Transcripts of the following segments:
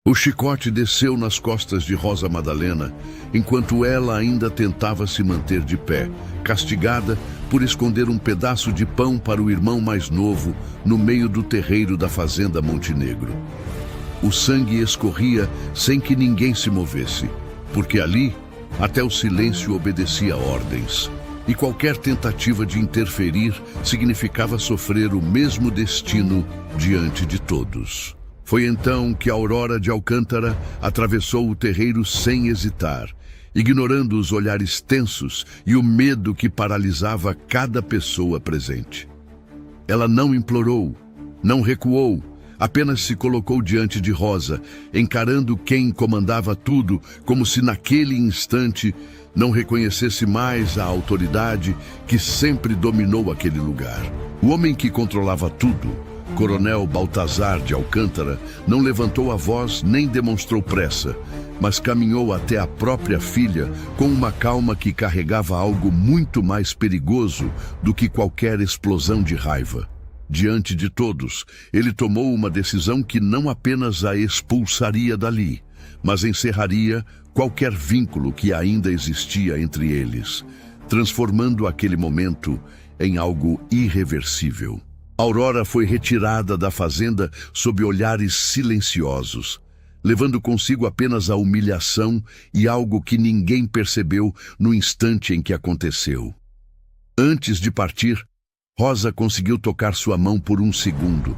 O chicote desceu nas costas de Rosa Madalena, enquanto ela ainda tentava se manter de pé, castigada por esconder um pedaço de pão para o irmão mais novo no meio do terreiro da fazenda Montenegro. O sangue escorria sem que ninguém se movesse, porque ali até o silêncio obedecia ordens, e qualquer tentativa de interferir significava sofrer o mesmo destino diante de todos. Foi então que Aurora de Alcântara atravessou o terreiro sem hesitar, ignorando os olhares tensos e o medo que paralisava cada pessoa presente. Ela não implorou, não recuou, apenas se colocou diante de Rosa, encarando quem comandava tudo, como se naquele instante não reconhecesse mais a autoridade que sempre dominou aquele lugar. O homem que controlava tudo, Coronel Baltazar de Alcântara, não levantou a voz nem demonstrou pressa, mas caminhou até a própria filha com uma calma que carregava algo muito mais perigoso do que qualquer explosão de raiva. Diante de todos, ele tomou uma decisão que não apenas a expulsaria dali, mas encerraria qualquer vínculo que ainda existia entre eles, transformando aquele momento em algo irreversível. Aurora foi retirada da fazenda sob olhares silenciosos, levando consigo apenas a humilhação e algo que ninguém percebeu no instante em que aconteceu. Antes de partir, Rosa conseguiu tocar sua mão por um segundo,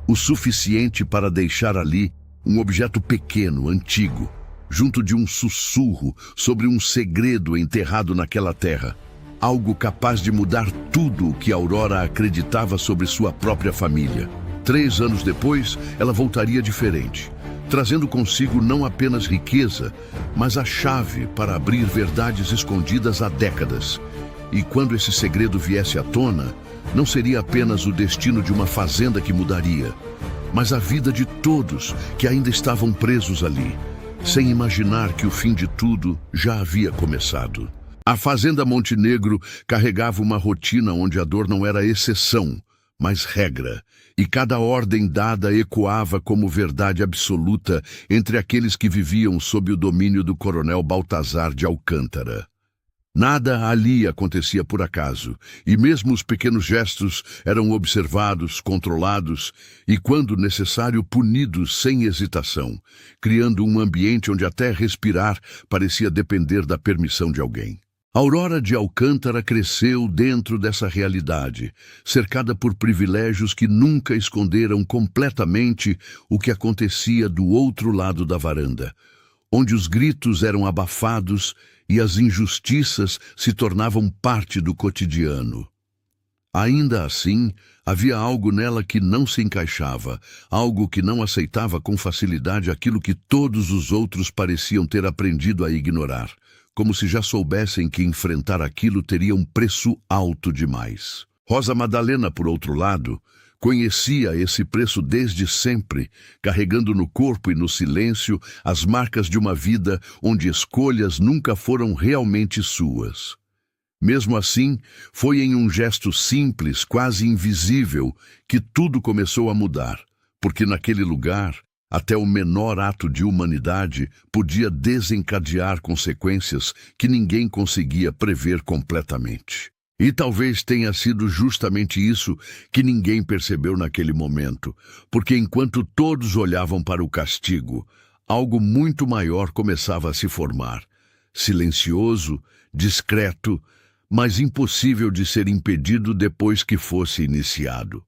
o suficiente para deixar ali um objeto pequeno, antigo, junto de um sussurro sobre um segredo enterrado naquela terra. Algo capaz de mudar tudo o que Aurora acreditava sobre sua própria família. 3 anos depois, ela voltaria diferente, trazendo consigo não apenas riqueza, mas a chave para abrir verdades escondidas há décadas. E quando esse segredo viesse à tona, não seria apenas o destino de uma fazenda que mudaria, mas a vida de todos que ainda estavam presos ali, sem imaginar que o fim de tudo já havia começado. A fazenda Montenegro carregava uma rotina onde a dor não era exceção, mas regra, e cada ordem dada ecoava como verdade absoluta entre aqueles que viviam sob o domínio do coronel Baltazar de Alcântara. Nada ali acontecia por acaso, e mesmo os pequenos gestos eram observados, controlados e, quando necessário, punidos sem hesitação, criando um ambiente onde até respirar parecia depender da permissão de alguém. Aurora de Alcântara cresceu dentro dessa realidade, cercada por privilégios que nunca esconderam completamente o que acontecia do outro lado da varanda, onde os gritos eram abafados e as injustiças se tornavam parte do cotidiano. Ainda assim, havia algo nela que não se encaixava, algo que não aceitava com facilidade aquilo que todos os outros pareciam ter aprendido a ignorar, como se já soubessem que enfrentar aquilo teria um preço alto demais. Rosa Madalena, por outro lado, conhecia esse preço desde sempre, carregando no corpo e no silêncio as marcas de uma vida onde escolhas nunca foram realmente suas. Mesmo assim, foi em um gesto simples, quase invisível, que tudo começou a mudar, porque naquele lugar, até o menor ato de humanidade podia desencadear consequências que ninguém conseguia prever completamente. E talvez tenha sido justamente isso que ninguém percebeu naquele momento, porque enquanto todos olhavam para o castigo, algo muito maior começava a se formar, silencioso, discreto, mas impossível de ser impedido depois que fosse iniciado.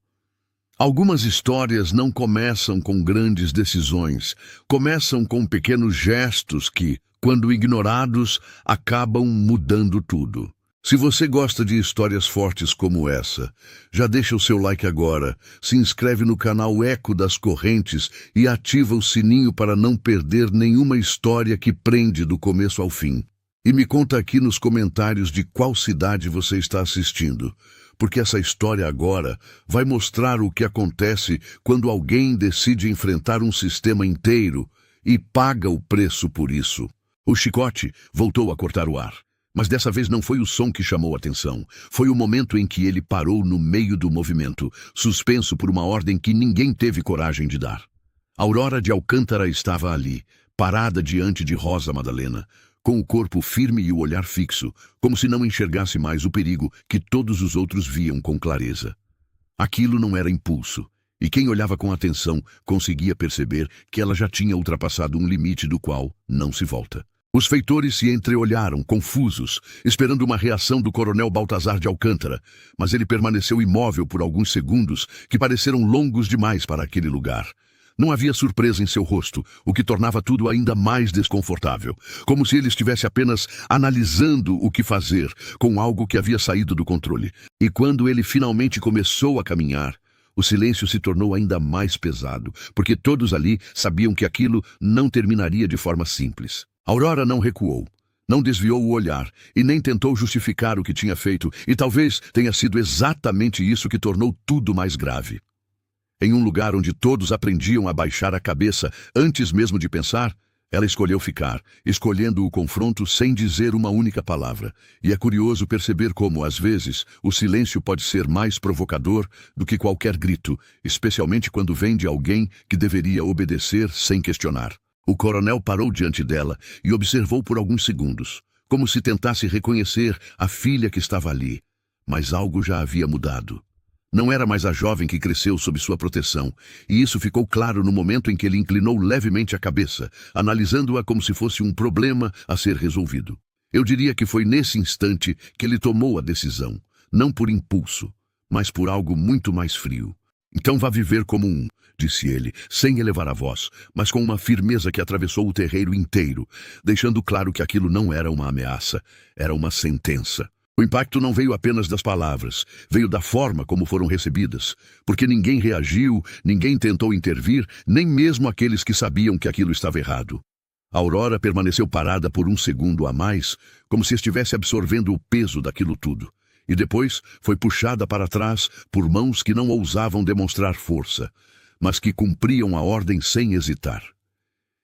Algumas histórias não começam com grandes decisões, começam com pequenos gestos que, quando ignorados, acabam mudando tudo. Se você gosta de histórias fortes como essa, já deixa o seu like agora, se inscreve no canal Eco das Correntes e ativa o sininho para não perder nenhuma história que prende do começo ao fim. E me conta aqui nos comentários de qual cidade você está assistindo, porque essa história agora vai mostrar o que acontece quando alguém decide enfrentar um sistema inteiro e paga o preço por isso. O chicote voltou a cortar o ar. Mas dessa vez não foi o som que chamou a atenção. Foi o momento em que ele parou no meio do movimento, suspenso por uma ordem que ninguém teve coragem de dar. Aurora de Alcântara estava ali, parada diante de Rosa Madalena, com o corpo firme e o olhar fixo, como se não enxergasse mais o perigo que todos os outros viam com clareza. Aquilo não era impulso, e quem olhava com atenção conseguia perceber que ela já tinha ultrapassado um limite do qual não se volta. Os feitores se entreolharam, confusos, esperando uma reação do coronel Baltazar de Alcântara, mas ele permaneceu imóvel por alguns segundos que pareceram longos demais para aquele lugar. Não havia surpresa em seu rosto, o que tornava tudo ainda mais desconfortável, como se ele estivesse apenas analisando o que fazer com algo que havia saído do controle. E quando ele finalmente começou a caminhar, o silêncio se tornou ainda mais pesado, porque todos ali sabiam que aquilo não terminaria de forma simples. Aurora não recuou, não desviou o olhar e nem tentou justificar o que tinha feito, e talvez tenha sido exatamente isso que tornou tudo mais grave. Em um lugar onde todos aprendiam a baixar a cabeça antes mesmo de pensar, ela escolheu ficar, escolhendo o confronto sem dizer uma única palavra. E é curioso perceber como, às vezes, o silêncio pode ser mais provocador do que qualquer grito, especialmente quando vem de alguém que deveria obedecer sem questionar. O coronel parou diante dela e observou por alguns segundos, como se tentasse reconhecer a filha que estava ali. Mas algo já havia mudado. Não era mais a jovem que cresceu sob sua proteção, e isso ficou claro no momento em que ele inclinou levemente a cabeça, analisando-a como se fosse um problema a ser resolvido. Eu diria que foi nesse instante que ele tomou a decisão, não por impulso, mas por algo muito mais frio. Então vá viver como um, disse ele, sem elevar a voz, mas com uma firmeza que atravessou o terreiro inteiro, deixando claro que aquilo não era uma ameaça, era uma sentença. O impacto não veio apenas das palavras, veio da forma como foram recebidas, porque ninguém reagiu, ninguém tentou intervir, nem mesmo aqueles que sabiam que aquilo estava errado. A Aurora permaneceu parada por um segundo a mais, como se estivesse absorvendo o peso daquilo tudo, e depois foi puxada para trás por mãos que não ousavam demonstrar força, mas que cumpriam a ordem sem hesitar.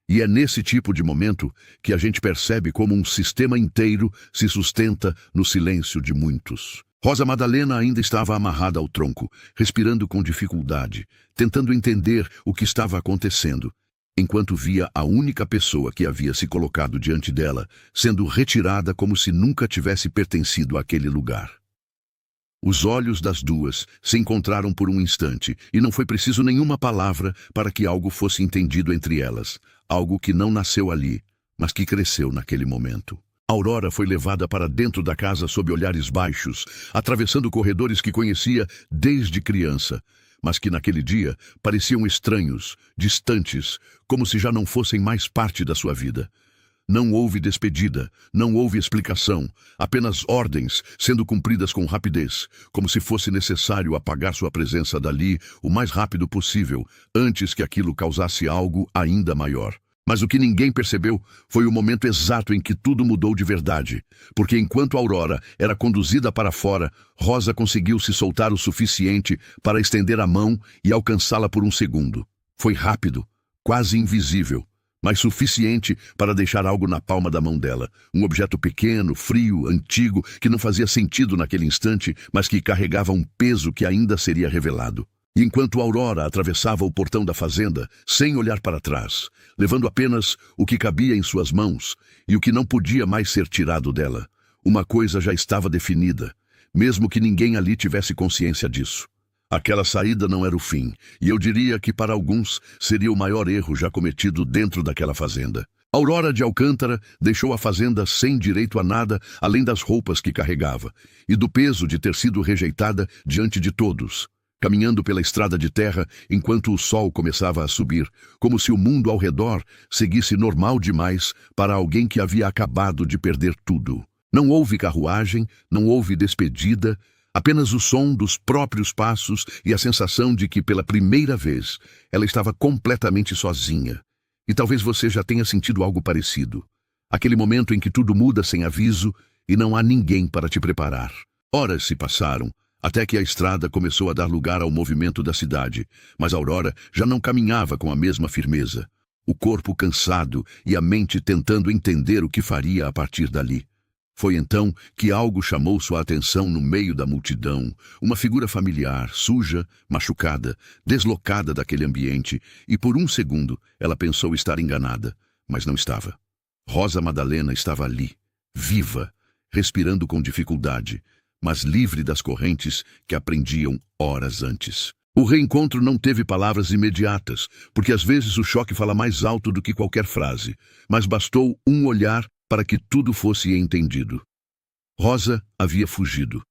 E é nesse tipo de momento que a gente percebe como um sistema inteiro se sustenta no silêncio de muitos. Rosa Madalena ainda estava amarrada ao tronco, respirando com dificuldade, tentando entender o que estava acontecendo, enquanto via a única pessoa que havia se colocado diante dela sendo retirada como se nunca tivesse pertencido àquele lugar. Os olhos das duas se encontraram por um instante, e não foi preciso nenhuma palavra para que algo fosse entendido entre elas, algo que não nasceu ali, mas que cresceu naquele momento. Aurora foi levada para dentro da casa sob olhares baixos, atravessando corredores que conhecia desde criança, mas que naquele dia pareciam estranhos, distantes, como se já não fossem mais parte da sua vida. Não houve despedida, não houve explicação, apenas ordens sendo cumpridas com rapidez, como se fosse necessário apagar sua presença dali o mais rápido possível, antes que aquilo causasse algo ainda maior. Mas o que ninguém percebeu foi o momento exato em que tudo mudou de verdade, porque enquanto Aurora era conduzida para fora, Rosa conseguiu se soltar o suficiente para estender a mão e alcançá-la por um segundo. Foi rápido, quase invisível, mas suficiente para deixar algo na palma da mão dela. Um objeto pequeno, frio, antigo, que não fazia sentido naquele instante, mas que carregava um peso que ainda seria revelado. E enquanto Aurora atravessava o portão da fazenda, sem olhar para trás, levando apenas o que cabia em suas mãos e o que não podia mais ser tirado dela, uma coisa já estava definida, mesmo que ninguém ali tivesse consciência disso. Aquela saída não era o fim, e eu diria que para alguns seria o maior erro já cometido dentro daquela fazenda. Aurora de Alcântara deixou a fazenda sem direito a nada além das roupas que carregava, e do peso de ter sido rejeitada diante de todos, caminhando pela estrada de terra enquanto o sol começava a subir, como se o mundo ao redor seguisse normal demais para alguém que havia acabado de perder tudo. Não houve carruagem, não houve despedida, apenas o som dos próprios passos e a sensação de que, pela primeira vez, ela estava completamente sozinha. E talvez você já tenha sentido algo parecido. Aquele momento em que tudo muda sem aviso e não há ninguém para te preparar. Horas se passaram, até que a estrada começou a dar lugar ao movimento da cidade, mas Aurora já não caminhava com a mesma firmeza. O corpo cansado e a mente tentando entender o que faria a partir dali. Foi então que algo chamou sua atenção no meio da multidão, uma figura familiar, suja, machucada, deslocada daquele ambiente, e por um segundo ela pensou estar enganada, mas não estava. Rosa Madalena estava ali, viva, respirando com dificuldade, mas livre das correntes que a prendiam horas antes. O reencontro não teve palavras imediatas, porque às vezes o choque fala mais alto do que qualquer frase, mas bastou um olhar para que tudo fosse entendido. Rosa havia fugido.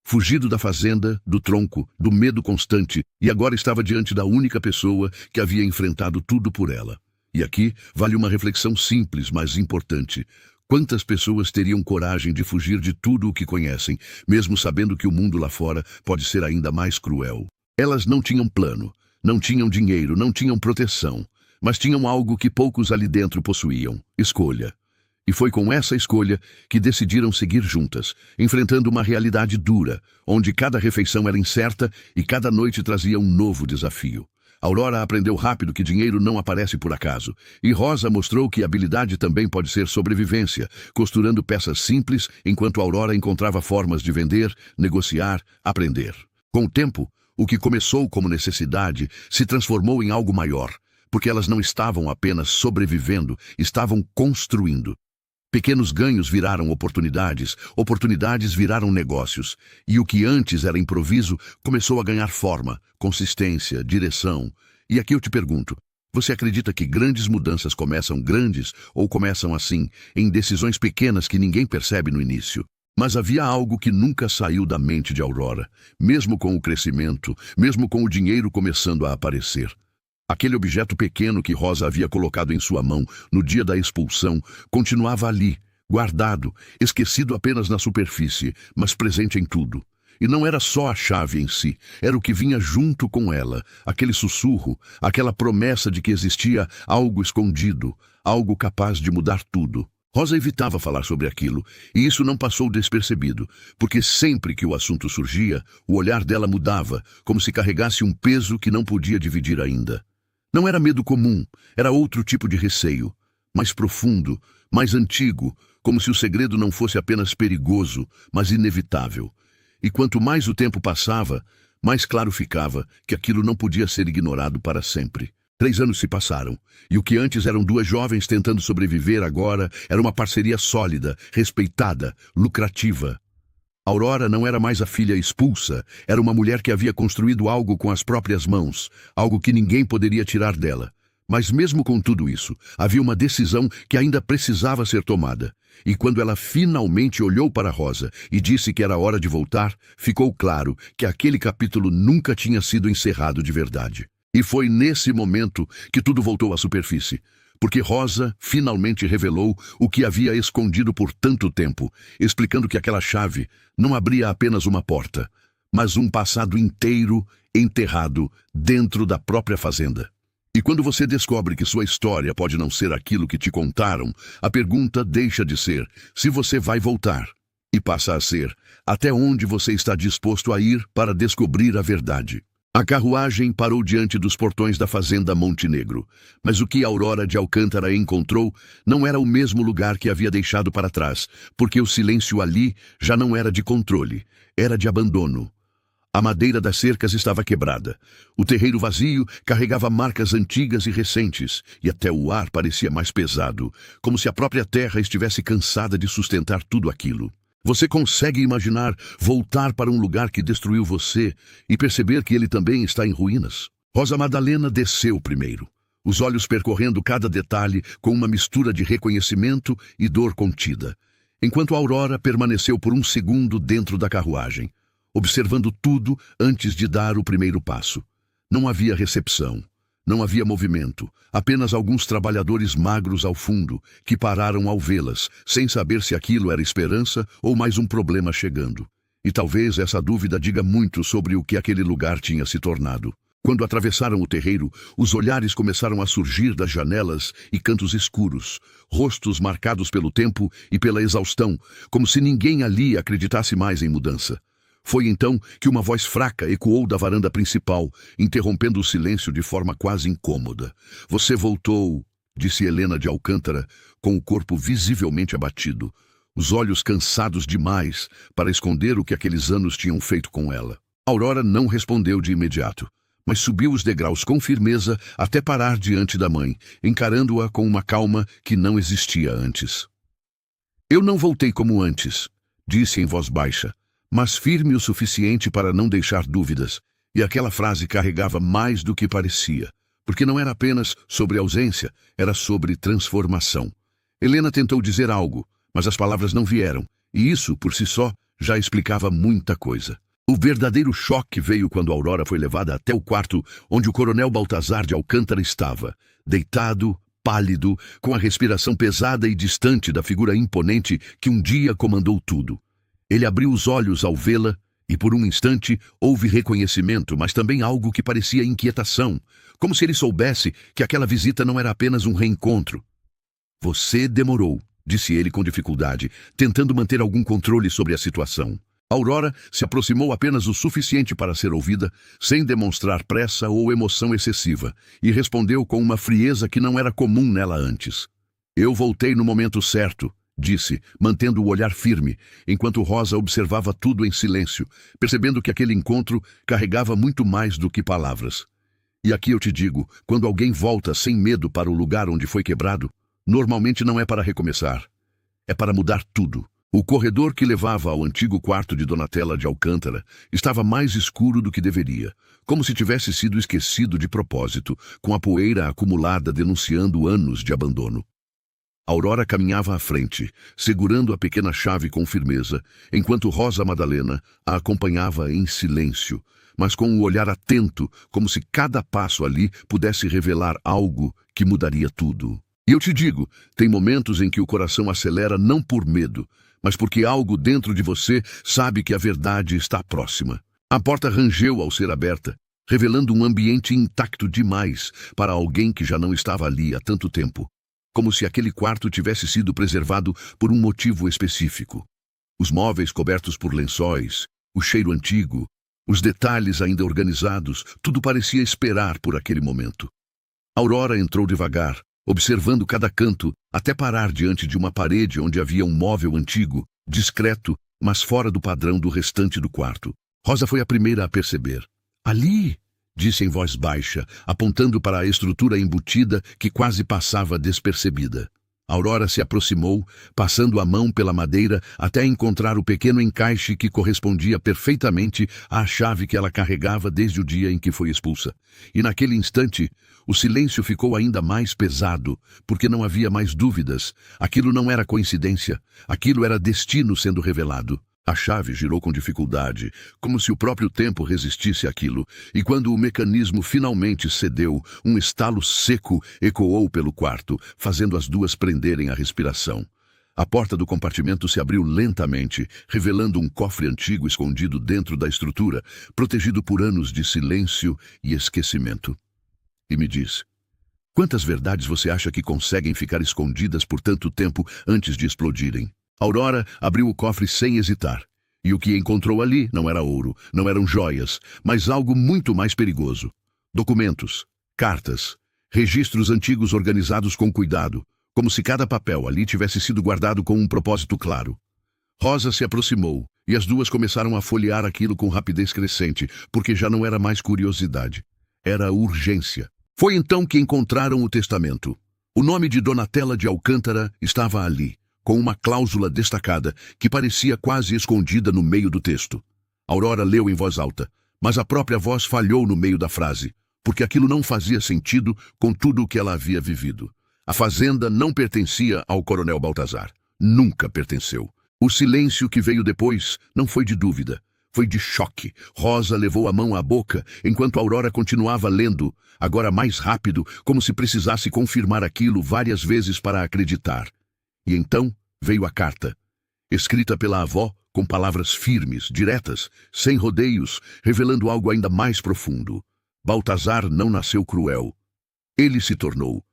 Fugido da fazenda, do tronco, do medo constante, e agora estava diante da única pessoa que havia enfrentado tudo por ela. E aqui vale uma reflexão simples, mas importante. Quantas pessoas teriam coragem de fugir de tudo o que conhecem, mesmo sabendo que o mundo lá fora pode ser ainda mais cruel? Elas não tinham plano, não tinham dinheiro, não tinham proteção, mas tinham algo que poucos ali dentro possuíam: escolha. E foi com essa escolha que decidiram seguir juntas, enfrentando uma realidade dura, onde cada refeição era incerta e cada noite trazia um novo desafio. Aurora aprendeu rápido que dinheiro não aparece por acaso, e Rosa mostrou que habilidade também pode ser sobrevivência, costurando peças simples enquanto Aurora encontrava formas de vender, negociar, aprender. Com o tempo, o que começou como necessidade se transformou em algo maior, porque elas não estavam apenas sobrevivendo, estavam construindo. Pequenos ganhos viraram oportunidades, oportunidades viraram negócios, e o que antes era improviso começou a ganhar forma, consistência, direção. E aqui eu te pergunto, você acredita que grandes mudanças começam grandes ou começam assim, em decisões pequenas que ninguém percebe no início? Mas havia algo que nunca saiu da mente de Aurora, mesmo com o crescimento, mesmo com o dinheiro começando a aparecer. Aquele objeto pequeno que Rosa havia colocado em sua mão no dia da expulsão continuava ali, guardado, esquecido apenas na superfície, mas presente em tudo. E não era só a chave em si, era o que vinha junto com ela, aquele sussurro, aquela promessa de que existia algo escondido, algo capaz de mudar tudo. Rosa evitava falar sobre aquilo, e isso não passou despercebido, porque sempre que o assunto surgia, o olhar dela mudava, como se carregasse um peso que não podia dividir ainda. Não era medo comum, era outro tipo de receio, mais profundo, mais antigo, como se o segredo não fosse apenas perigoso, mas inevitável. E quanto mais o tempo passava, mais claro ficava que aquilo não podia ser ignorado para sempre. 3 anos se passaram, e o que antes eram 2 jovens tentando sobreviver agora era uma parceria sólida, respeitada, lucrativa. Aurora não era mais a filha expulsa, era uma mulher que havia construído algo com as próprias mãos, algo que ninguém poderia tirar dela. Mas mesmo com tudo isso, havia uma decisão que ainda precisava ser tomada. E quando ela finalmente olhou para Rosa e disse que era hora de voltar, ficou claro que aquele capítulo nunca tinha sido encerrado de verdade. E foi nesse momento que tudo voltou à superfície, porque Rosa finalmente revelou o que havia escondido por tanto tempo, explicando que aquela chave não abria apenas uma porta, mas um passado inteiro enterrado dentro da própria fazenda. E quando você descobre que sua história pode não ser aquilo que te contaram, a pergunta deixa de ser se você vai voltar, e passa a ser até onde você está disposto a ir para descobrir a verdade. A carruagem parou diante dos portões da fazenda Montenegro, mas o que Aurora de Alcântara encontrou não era o mesmo lugar que havia deixado para trás, porque o silêncio ali já não era de controle, era de abandono. A madeira das cercas estava quebrada. O terreiro vazio carregava marcas antigas e recentes, e até o ar parecia mais pesado, como se a própria terra estivesse cansada de sustentar tudo aquilo. Você consegue imaginar voltar para um lugar que destruiu você e perceber que ele também está em ruínas? Rosa Madalena desceu primeiro, os olhos percorrendo cada detalhe com uma mistura de reconhecimento e dor contida, enquanto Aurora permaneceu por um segundo dentro da carruagem, observando tudo antes de dar o primeiro passo. Não havia recepção. Não havia movimento, apenas alguns trabalhadores magros ao fundo, que pararam ao vê-las, sem saber se aquilo era esperança ou mais um problema chegando. E talvez essa dúvida diga muito sobre o que aquele lugar tinha se tornado. Quando atravessaram o terreiro, os olhares começaram a surgir das janelas e cantos escuros, rostos marcados pelo tempo e pela exaustão, como se ninguém ali acreditasse mais em mudança. Foi então que uma voz fraca ecoou da varanda principal, interrompendo o silêncio de forma quase incômoda. "Você voltou", disse Helena de Alcântara, com o corpo visivelmente abatido. os olhos cansados demais para esconder o que aqueles anos tinham feito com ela. Aurora não respondeu de imediato, mas subiu os degraus com firmeza até parar diante da mãe, encarando-a com uma calma que não existia antes. Eu não voltei como antes, disse em voz baixa, mas firme o suficiente para não deixar dúvidas, e aquela frase carregava mais do que parecia, porque não era apenas sobre ausência, era sobre transformação. Helena tentou dizer algo, mas as palavras não vieram, e isso, por si só, já explicava muita coisa. O verdadeiro choque veio quando Aurora foi levada até o quarto onde o coronel Baltazar de Alcântara estava, deitado, pálido, com a respiração pesada e distante da figura imponente que um dia comandou tudo. Ele abriu os olhos ao vê-la e por um instante houve reconhecimento, mas também algo que parecia inquietação, como se ele soubesse que aquela visita não era apenas um reencontro. Você demorou, disse ele com dificuldade, tentando manter algum controle sobre a situação. Aurora se aproximou apenas o suficiente para ser ouvida, sem demonstrar pressa ou emoção excessiva, e respondeu com uma frieza que não era comum nela antes. Eu voltei no momento certo, disse, mantendo o olhar firme, enquanto Rosa observava tudo em silêncio, percebendo que aquele encontro carregava muito mais do que palavras. E aqui eu te digo, quando alguém volta sem medo para o lugar onde foi quebrado, normalmente não é para recomeçar, é para mudar tudo. O corredor que levava ao antigo quarto de Donatella de Alcântara estava mais escuro do que deveria, como se tivesse sido esquecido de propósito, com a poeira acumulada denunciando anos de abandono. Aurora caminhava à frente, segurando a pequena chave com firmeza, enquanto Rosa Madalena a acompanhava em silêncio, mas com o olhar atento, como se cada passo ali pudesse revelar algo que mudaria tudo. E eu te digo, tem momentos em que o coração acelera não por medo, mas porque algo dentro de você sabe que a verdade está próxima. A porta rangeu ao ser aberta, revelando um ambiente intacto demais para alguém que já não estava ali há tanto tempo, como se aquele quarto tivesse sido preservado por um motivo específico. Os móveis cobertos por lençóis, o cheiro antigo, os detalhes ainda organizados, tudo parecia esperar por aquele momento. Aurora entrou devagar, observando cada canto, até parar diante de uma parede onde havia um móvel antigo, discreto, mas fora do padrão do restante do quarto. Rosa foi a primeira a perceber. Ali, disse em voz baixa, apontando para a estrutura embutida que quase passava despercebida. Aurora se aproximou, passando a mão pela madeira até encontrar o pequeno encaixe que correspondia perfeitamente à chave que ela carregava desde o dia em que foi expulsa. E naquele instante, o silêncio ficou ainda mais pesado, porque não havia mais dúvidas. Aquilo não era coincidência, aquilo era destino sendo revelado. A chave girou com dificuldade, como se o próprio tempo resistisse àquilo, e quando o mecanismo finalmente cedeu, um estalo seco ecoou pelo quarto, fazendo as duas prenderem a respiração. A porta do compartimento se abriu lentamente, revelando um cofre antigo escondido dentro da estrutura, protegido por anos de silêncio e esquecimento. E me diz, quantas verdades você acha que conseguem ficar escondidas por tanto tempo antes de explodirem? Aurora abriu o cofre sem hesitar, e o que encontrou ali não era ouro, não eram joias, mas algo muito mais perigoso. Documentos, cartas, registros antigos organizados com cuidado, como se cada papel ali tivesse sido guardado com um propósito claro. Rosa se aproximou, e as duas começaram a folhear aquilo com rapidez crescente, porque já não era mais curiosidade, era urgência. Foi então que encontraram o testamento. O nome de Donatella de Alcântara estava ali, com uma cláusula destacada que parecia quase escondida no meio do texto. Aurora leu em voz alta, mas a própria voz falhou no meio da frase, porque aquilo não fazia sentido com tudo o que ela havia vivido. A fazenda não pertencia ao coronel Baltazar. Nunca pertenceu. O silêncio que veio depois não foi de dúvida, foi de choque. Rosa levou a mão à boca, enquanto Aurora continuava lendo, agora mais rápido, como se precisasse confirmar aquilo várias vezes para acreditar. E então veio a carta, escrita pela avó com palavras firmes, diretas, sem rodeios, revelando algo ainda mais profundo. Baltazar não nasceu cruel. Ele se tornou,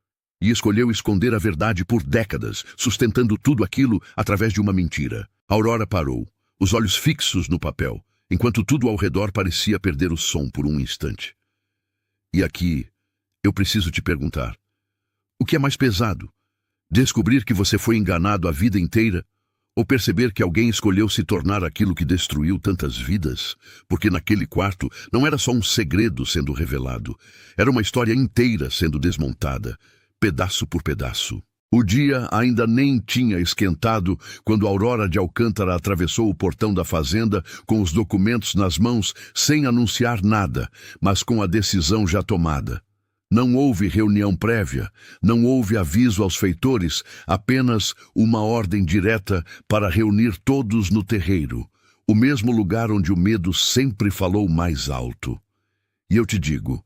e escolheu esconder a verdade por décadas, sustentando tudo aquilo através de uma mentira. Aurora parou, os olhos fixos no papel, enquanto tudo ao redor parecia perder o som por um instante. E aqui, eu preciso te perguntar, o que é mais pesado? Descobrir que você foi enganado a vida inteira, Ou perceber que alguém escolheu se tornar aquilo que destruiu tantas vidas, porque naquele quarto não era só um segredo sendo revelado, era uma história inteira sendo desmontada, pedaço por pedaço. O dia ainda nem tinha esquentado quando Aurora de Alcântara atravessou o portão da fazenda com os documentos nas mãos, sem anunciar nada, mas com a decisão já tomada. Não houve reunião prévia, não houve aviso aos feitores, apenas uma ordem direta para reunir todos no terreiro, o mesmo lugar onde o medo sempre falou mais alto. E eu te digo,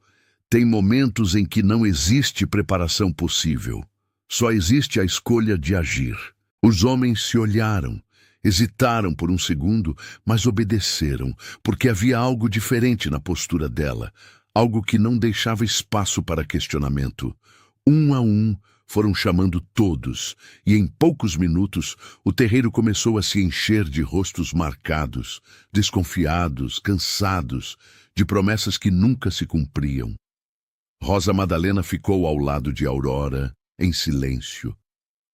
tem momentos em que não existe preparação possível. Só existe a escolha de agir. Os homens se olharam, hesitaram por um segundo, mas obedeceram, porque havia algo diferente na postura dela, algo que não deixava espaço para questionamento. Um a um, foram chamando todos, e em poucos minutos o terreiro começou a se encher de rostos marcados, desconfiados, cansados, de promessas que nunca se cumpriam. Rosa Madalena ficou ao lado de Aurora, em silêncio,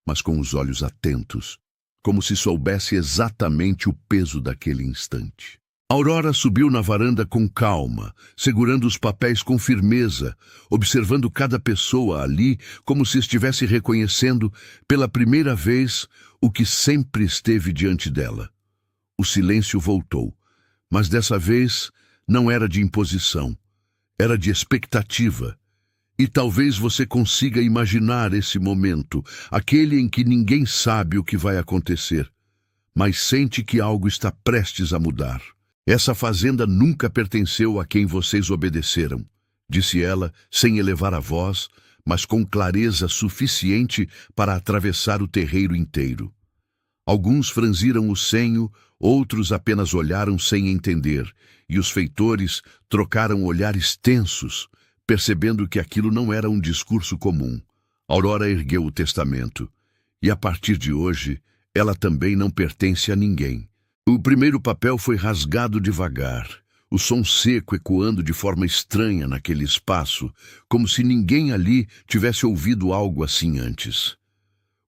mas com os olhos atentos, como se soubesse exatamente o peso daquele instante. Aurora subiu na varanda com calma, segurando os papéis com firmeza, observando cada pessoa ali como se estivesse reconhecendo pela primeira vez o que sempre esteve diante dela. O silêncio voltou, mas dessa vez não era de imposição, era de expectativa. E talvez você consiga imaginar esse momento, aquele em que ninguém sabe o que vai acontecer, mas sente que algo está prestes a mudar. Essa fazenda nunca pertenceu a quem vocês obedeceram, disse ela, sem elevar a voz, mas com clareza suficiente para atravessar o terreiro inteiro. Alguns franziram o senho, outros apenas olharam sem entender, e os feitores trocaram olhares tensos, percebendo que aquilo não era um discurso comum. Aurora ergueu o testamento, e a partir de hoje, ela também não pertence a ninguém. O primeiro papel foi rasgado devagar, o som seco ecoando de forma estranha naquele espaço, como se ninguém ali tivesse ouvido algo assim antes.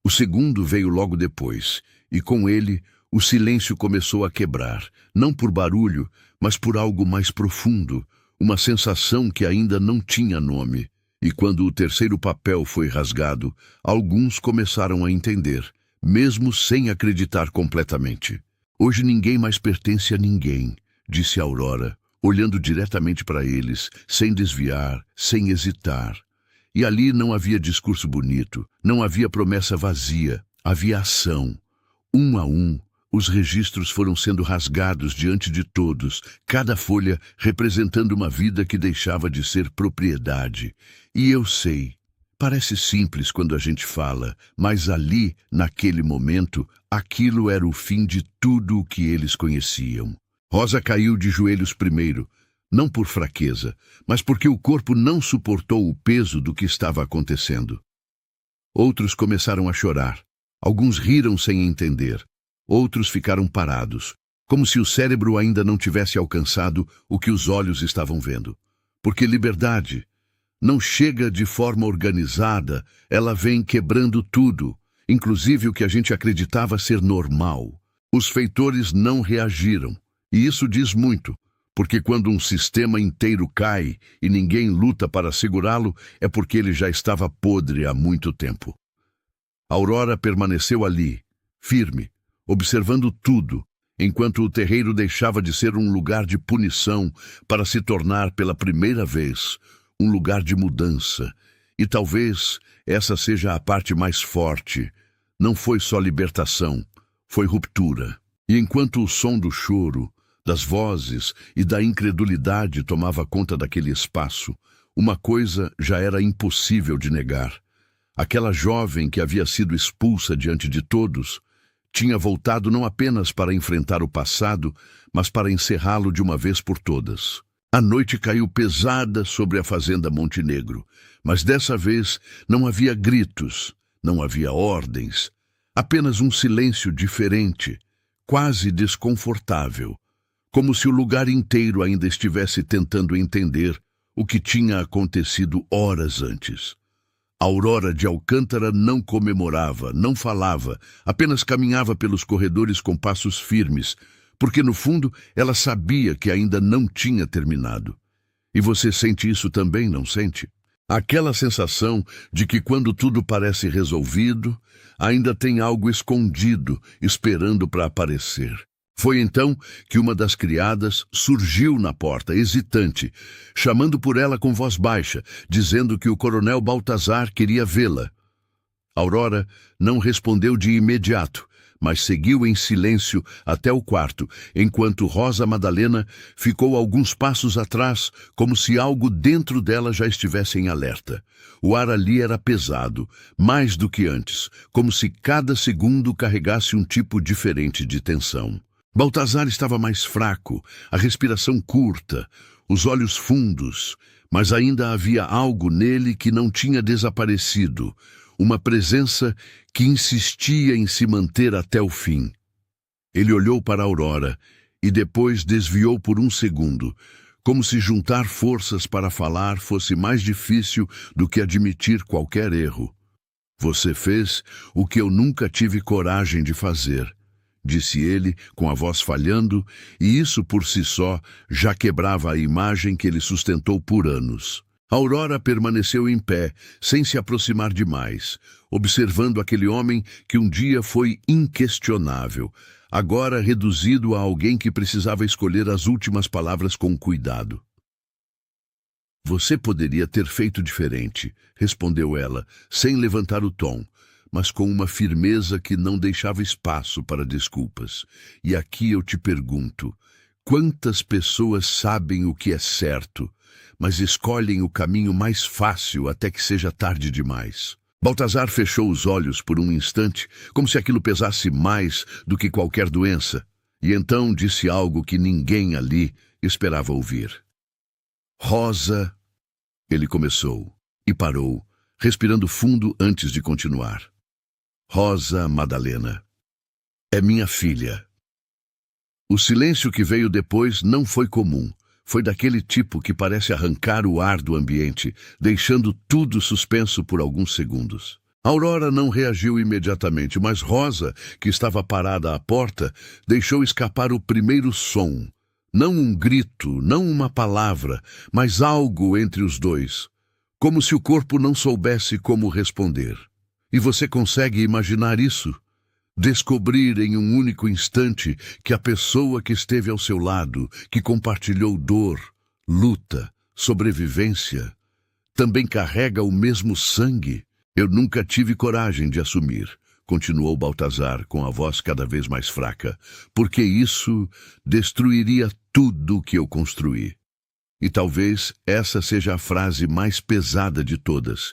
O segundo veio logo depois, e com ele, o silêncio começou a quebrar, não por barulho, mas por algo mais profundo, uma sensação que ainda não tinha nome. E quando o terceiro papel foi rasgado, alguns começaram a entender, mesmo sem acreditar completamente. Hoje ninguém mais pertence a ninguém, disse Aurora, olhando diretamente para eles, sem desviar, sem hesitar. E ali não havia discurso bonito, não havia promessa vazia, havia ação. Um a um, os registros foram sendo rasgados diante de todos, cada folha representando uma vida que deixava de ser propriedade. E eu sei, parece simples quando a gente fala, mas ali, naquele momento, aquilo era o fim de tudo o que eles conheciam. Rosa caiu de joelhos primeiro, não por fraqueza, mas porque o corpo não suportou o peso do que estava acontecendo. Outros começaram a chorar, alguns riram sem entender. Outros ficaram parados, como se o cérebro ainda não tivesse alcançado o que os olhos estavam vendo. Porque liberdade não chega de forma organizada, ela vem quebrando tudo, inclusive o que a gente acreditava ser normal. Os feitores não reagiram, e isso diz muito, porque quando um sistema inteiro cai e ninguém luta para segurá-lo, é porque ele já estava podre há muito tempo. Aurora permaneceu ali, firme, observando tudo, enquanto o terreiro deixava de ser um lugar de punição para se tornar pela primeira vez um lugar de mudança. E talvez essa seja a parte mais forte. Não foi só libertação, foi ruptura. E enquanto o som do choro, das vozes e da incredulidade tomava conta daquele espaço, uma coisa já era impossível de negar. Aquela jovem que havia sido expulsa diante de todos tinha voltado não apenas para enfrentar o passado, mas para encerrá-lo de uma vez por todas. A noite caiu pesada sobre a fazenda Montenegro, mas dessa vez não havia gritos, não havia ordens, apenas um silêncio diferente, quase desconfortável, como se o lugar inteiro ainda estivesse tentando entender o que tinha acontecido horas antes. Aurora de Alcântara não comemorava, não falava, apenas caminhava pelos corredores com passos firmes, porque no fundo ela sabia que ainda não tinha terminado. E você sente isso também, não sente? Aquela sensação de que quando tudo parece resolvido, ainda tem algo escondido, esperando para aparecer. Foi então que uma das criadas surgiu na porta, hesitante, chamando por ela com voz baixa, dizendo que o coronel Baltazar queria vê-la. Aurora não respondeu de imediato, mas seguiu em silêncio até o quarto, enquanto Rosa Madalena ficou alguns passos atrás, como se algo dentro dela já estivesse em alerta. O ar ali era pesado, mais do que antes, como se cada segundo carregasse um tipo diferente de tensão. Baltazar estava mais fraco, a respiração curta, os olhos fundos, mas ainda havia algo nele que não tinha desaparecido, uma presença que insistia em se manter até o fim. Ele olhou para Aurora e depois desviou por um segundo, como se juntar forças para falar fosse mais difícil do que admitir qualquer erro. Você fez o que eu nunca tive coragem de fazer, disse ele, com a voz falhando, e isso por si só já quebrava a imagem que ele sustentou por anos. Aurora permaneceu em pé, sem se aproximar demais, observando aquele homem que um dia foi inquestionável, agora reduzido a alguém que precisava escolher as últimas palavras com cuidado. Você poderia ter feito diferente, respondeu ela, sem levantar o tom, mas com uma firmeza que não deixava espaço para desculpas. E aqui eu te pergunto, quantas pessoas sabem o que é certo, mas escolhem o caminho mais fácil até que seja tarde demais? Baltazar fechou os olhos por um instante, como se aquilo pesasse mais do que qualquer doença, e então disse algo que ninguém ali esperava ouvir. Rosa, ele começou, e parou, respirando fundo antes de continuar. Rosa Madalena. É minha filha. O silêncio que veio depois não foi comum. Foi daquele tipo que parece arrancar o ar do ambiente, deixando tudo suspenso por alguns segundos. Aurora não reagiu imediatamente, mas Rosa, que estava parada à porta, deixou escapar o primeiro som. Não um grito, não uma palavra, mas algo entre os dois, como se o corpo não soubesse como responder. E você consegue imaginar isso? Descobrir em um único instante que a pessoa que esteve ao seu lado, que compartilhou dor, luta, sobrevivência, também carrega o mesmo sangue. Eu nunca tive coragem de assumir, continuou Baltazar com a voz cada vez mais fraca, porque isso destruiria tudo o que eu construí. E talvez essa seja a frase mais pesada de todas,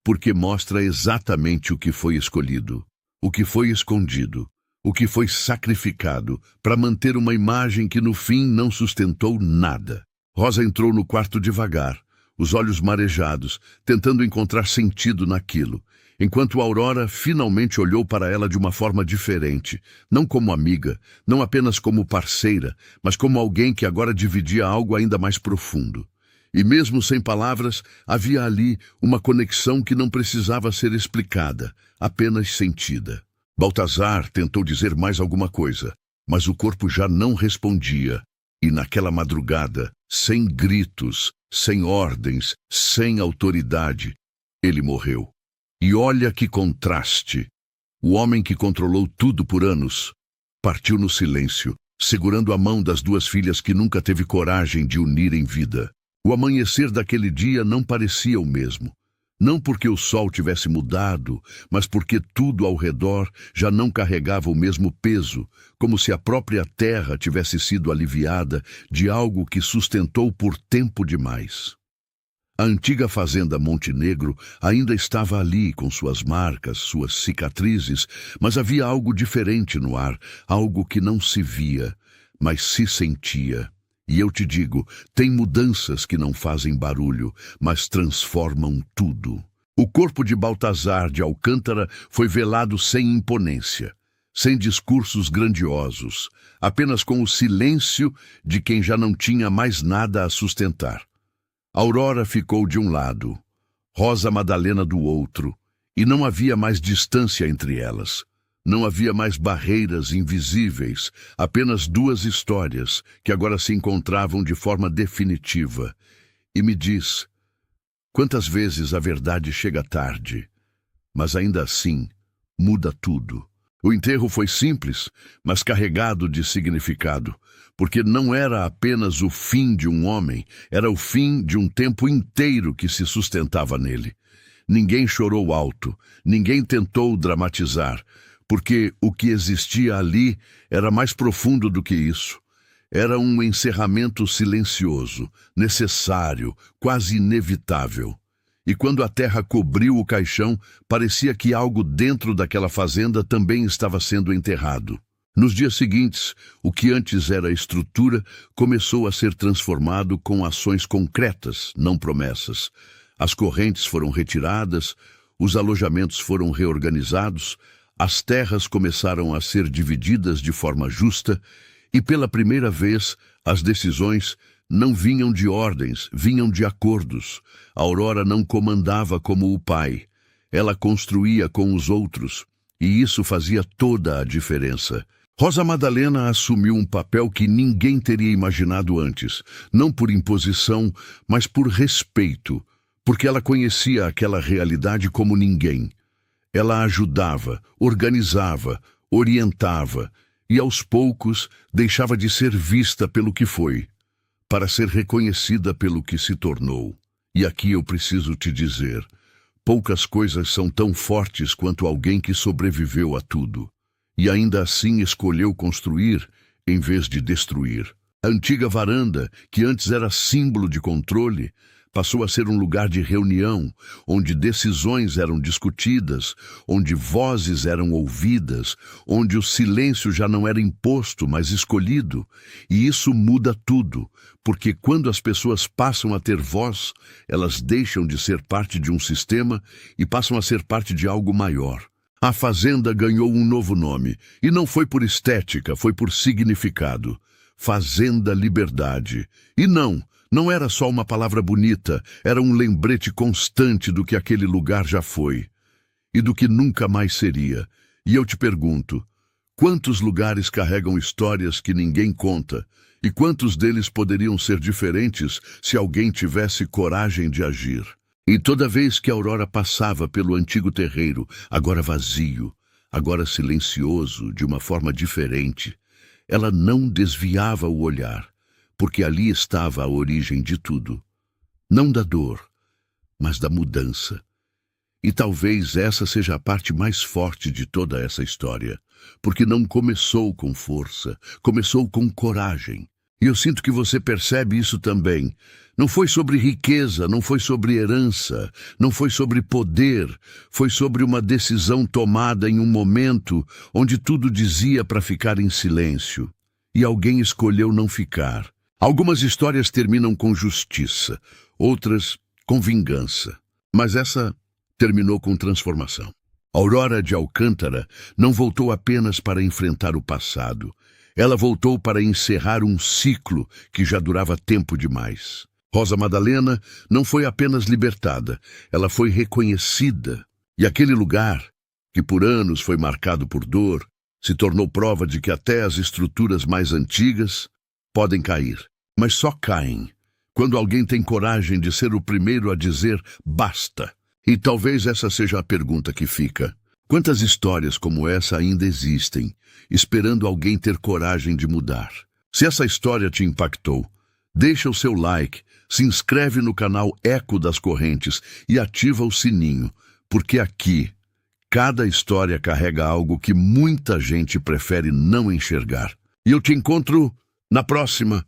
porque mostra exatamente o que foi escolhido, o que foi escondido, o que foi sacrificado para manter uma imagem que no fim não sustentou nada. Rosa entrou no quarto devagar, os olhos marejados, tentando encontrar sentido naquilo, enquanto Aurora finalmente olhou para ela de uma forma diferente, não como amiga, não apenas como parceira, mas como alguém que agora dividia algo ainda mais profundo. E mesmo sem palavras, havia ali uma conexão que não precisava ser explicada, apenas sentida. Baltazar tentou dizer mais alguma coisa, mas o corpo já não respondia. E naquela madrugada, sem gritos, sem ordens, sem autoridade, ele morreu. E olha que contraste! O homem que controlou tudo por anos partiu no silêncio, segurando a mão das duas filhas que nunca teve coragem de unir em vida. O amanhecer daquele dia não parecia o mesmo. Não porque o sol tivesse mudado, mas porque tudo ao redor já não carregava o mesmo peso, como se a própria terra tivesse sido aliviada de algo que sustentou por tempo demais. A antiga fazenda Montenegro ainda estava ali com suas marcas, suas cicatrizes, mas havia algo diferente no ar, algo que não se via, mas se sentia. E eu te digo, tem mudanças que não fazem barulho, mas transformam tudo. O corpo de Baltazar de Alcântara foi velado sem imponência, sem discursos grandiosos, apenas com o silêncio de quem já não tinha mais nada a sustentar. Aurora ficou de um lado, Rosa Madalena do outro, e não havia mais distância entre elas. Não havia mais barreiras invisíveis, apenas duas histórias que agora se encontravam de forma definitiva. E me diz, quantas vezes a verdade chega tarde, mas ainda assim muda tudo. O enterro foi simples, mas carregado de significado, porque não era apenas o fim de um homem, era o fim de um tempo inteiro que se sustentava nele. Ninguém chorou alto, ninguém tentou dramatizar, porque o que existia ali era mais profundo do que isso. Era um encerramento silencioso, necessário, quase inevitável. E quando a terra cobriu o caixão, parecia que algo dentro daquela fazenda também estava sendo enterrado. Nos dias seguintes, o que antes era estrutura começou a ser transformado com ações concretas, não promessas. As correntes foram retiradas, os alojamentos foram reorganizados, as terras começaram a ser divididas de forma justa e, pela primeira vez, as decisões não vinham de ordens, vinham de acordos. A Aurora não comandava como o pai. Ela construía com os outros, e isso fazia toda a diferença. Rosa Madalena assumiu um papel que ninguém teria imaginado antes, não por imposição, mas por respeito, porque ela conhecia aquela realidade como ninguém. Ela ajudava, organizava, orientava, e aos poucos deixava de ser vista pelo que foi, para ser reconhecida pelo que se tornou. E aqui eu preciso te dizer, poucas coisas são tão fortes quanto alguém que sobreviveu a tudo, e ainda assim escolheu construir em vez de destruir. A antiga varanda, que antes era símbolo de controle, passou a ser um lugar de reunião, onde decisões eram discutidas, onde vozes eram ouvidas, onde o silêncio já não era imposto, mas escolhido. E isso muda tudo, porque quando as pessoas passam a ter voz, elas deixam de ser parte de um sistema e passam a ser parte de algo maior. A fazenda ganhou um novo nome, e não foi por estética, foi por significado. Fazenda Liberdade. E não era só uma palavra bonita, era um lembrete constante do que aquele lugar já foi e do que nunca mais seria. E eu te pergunto, quantos lugares carregam histórias que ninguém conta e quantos deles poderiam ser diferentes se alguém tivesse coragem de agir? E toda vez que a Aurora passava pelo antigo terreiro, agora vazio, agora silencioso, de uma forma diferente, ela não desviava o olhar, porque ali estava a origem de tudo. Não da dor, mas da mudança. E talvez essa seja a parte mais forte de toda essa história, porque não começou com força, começou com coragem. E eu sinto que você percebe isso também. Não foi sobre riqueza, não foi sobre herança, não foi sobre poder, foi sobre uma decisão tomada em um momento onde tudo dizia para ficar em silêncio. E alguém escolheu não ficar. Algumas histórias terminam com justiça, outras com vingança. Mas essa terminou com transformação. Aurora de Alcântara não voltou apenas para enfrentar o passado. Ela voltou para encerrar um ciclo que já durava tempo demais. Rosa Madalena não foi apenas libertada, ela foi reconhecida. E aquele lugar, que por anos foi marcado por dor, se tornou prova de que até as estruturas mais antigas podem cair. Mas só caem quando alguém tem coragem de ser o primeiro a dizer basta. E talvez essa seja a pergunta que fica. Quantas histórias como essa ainda existem, esperando alguém ter coragem de mudar? Se essa história te impactou, deixa o seu like, se inscreve no canal Eco das Correntes e ativa o sininho, porque aqui, cada história carrega algo que muita gente prefere não enxergar. E eu te encontro na próxima.